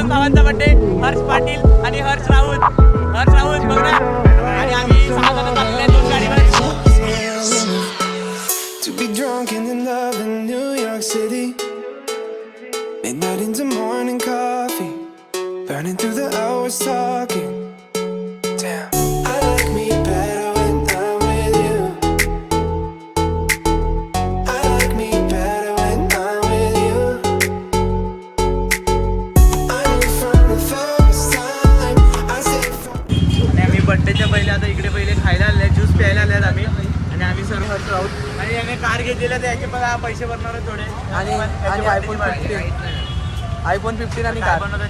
दोन भावांचा बर्थडे, हर्ष पाटील आणि हर्ष राऊत. हर्ष राऊत बघ ना. आणि आम्ही 6 जण चाललेले आहेत 2 गाडीवर. To be drunk and in love in New York City, midnight into morning coffee, burning through the hours talking. Damn, I like me better when I'm with you. I like me better when I'm with you. I knew from the first time I said आणि आम्ही बर्थडेच्या पहिले आता इकडे पहिले खायला आले, juice प्यायला आले आम्ही. आणि आम्ही सर्व हर्ष राऊत. आणि याने कार घेतलेल्या त्याचे पण पैसे भरणार आहेत थोडे. आणि आयफोन 15 आणि कार बनवतात.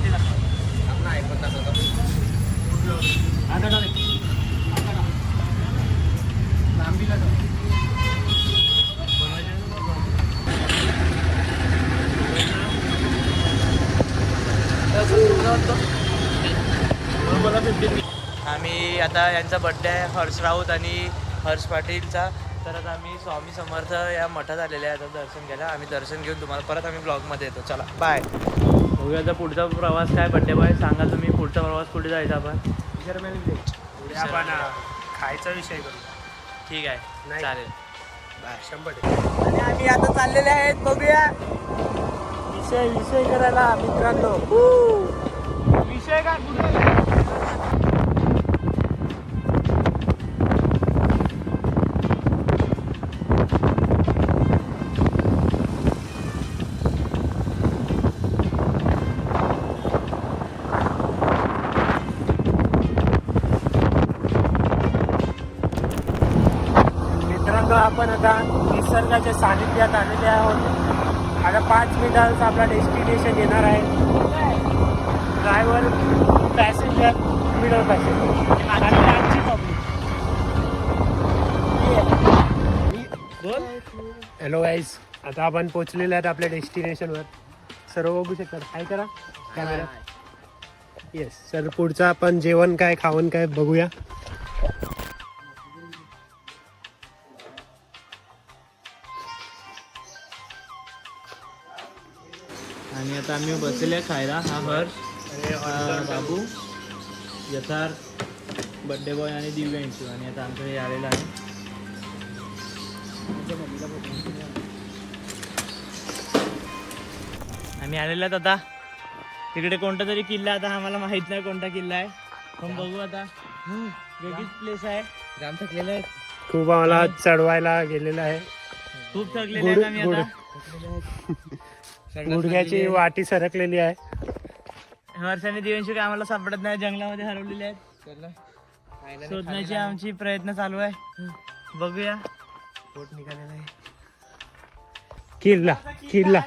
आम्ही आता यांचा बर्थडे आहे हर्ष राऊत आणि हर्ष पाटीलचा. तर आता आम्ही स्वामी समर्थ या मठात आलेले आहे आता दर्शन घ्यायला. आम्ही दर्शन घेऊन तुम्हाला परत आम्ही ब्लॉगमध्ये येतो. चला बाय. बघूया आता पुढचा प्रवास काय. बड्डे बॉय सांगा तुम्ही पुढचा प्रवास कुठे जायचा आपण. आपण खायचा विषय करू. ठीक आहे चालेल बाय. 100%. आणि आम्ही आता चाललेले आहेत. बघूया विषय करायला मित्रांनो. विषय काय कुठे आपण आता निसर्गाच्या सानिध्यात आलेले आहोत. आता 5 मिनिटांचा आपला डेस्टिनेशन येणार आहे. ड्रायव्हर, पॅसेंजर, मिडल पॅसेंजर आणि आजची पब्लिक. हॅलो गाईज, आता आपण पोचलेले आहेत आपल्या डेस्टिनेशनवर. सर्व बघू शकतात. काय करा कॅमेरा. येस सर, पुढचं आपण जेवण काय खावण काय बघूया. आणि आता आम्ही बसलेले आहे खायला. हा हर्ष, बाबू, यथार्थ, बड्डे बॉय आणि दिव्यांशू. आणि आता आमचं हे आलेलं आहे. आम्ही आलेलो आहेत आता. तिकडे कोणता तरी किल्ला, आता आम्हाला माहित नाही कोणता किल्ला आहे, पण बघू आता. वेगळीच प्लेस आहे. जाम थकलेलं आहे. खूप आम्हाला चढवायला गेलेलं आहे. खूप थकलेले आहेत आम्ही आता. गुडघ्याची वाटी सरकलेली आहे. हर्षाने दिव्यांशी काय आम्हाला सापडत नाही, जंगलामध्ये हरवलेले आहेत. शोधण्याचे आमची प्रयत्न चालू आहे. बघूया. पोट निघालेला आहे. किल्ला किल्ला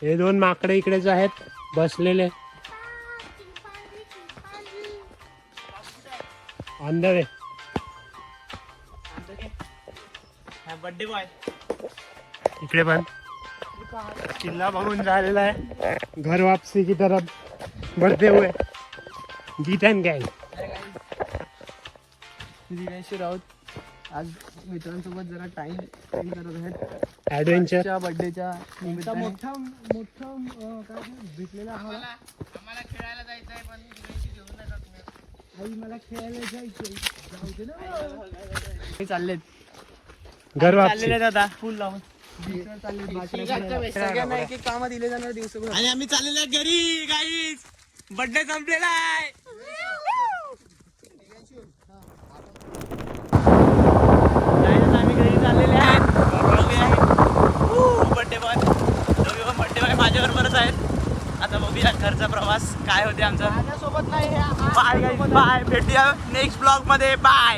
हे 2 माकडे इकडेच आहेत बसलेले. On the way. Birthday boy इकडे पण किल्ला बघून झालेला आहे. घर वापसी की तरफ बढ़ते हुए गीत अँड गँग. दिव्यांशी राऊत आज मित्रांसोबत जरा टाइम स्पेंड करत आहेत. ॲडव्हेंचर बर्थडेच्या मोठा काय भेटलेला आम्हाला खेळायला जायचं आहे, पण दिव्यांशी घेऊन नाही जात मी. आई मला खेळायला जायचंय. जाऊ दे ना. हे चाललेत घर वापसी. चाललेले आता फुल लावून. सगळ्यांना एक एक कामं दिले जाणार दिवस. आणि आम्ही चाललेलो आहे घरी. गाईस बर्थडे संपलेला आहे. आम्ही घरी चाललेले आहेत. बर्थडे बॉय बर्थडे बॉय माझ्याबरोबरच आहेत. आता बघूया घरचा प्रवास काय होते आमचा. माझ्यासोबत नाही. बाय गाईस, बाय. भेटूया नेक्स्ट ब्लॉग मध्ये. बाय.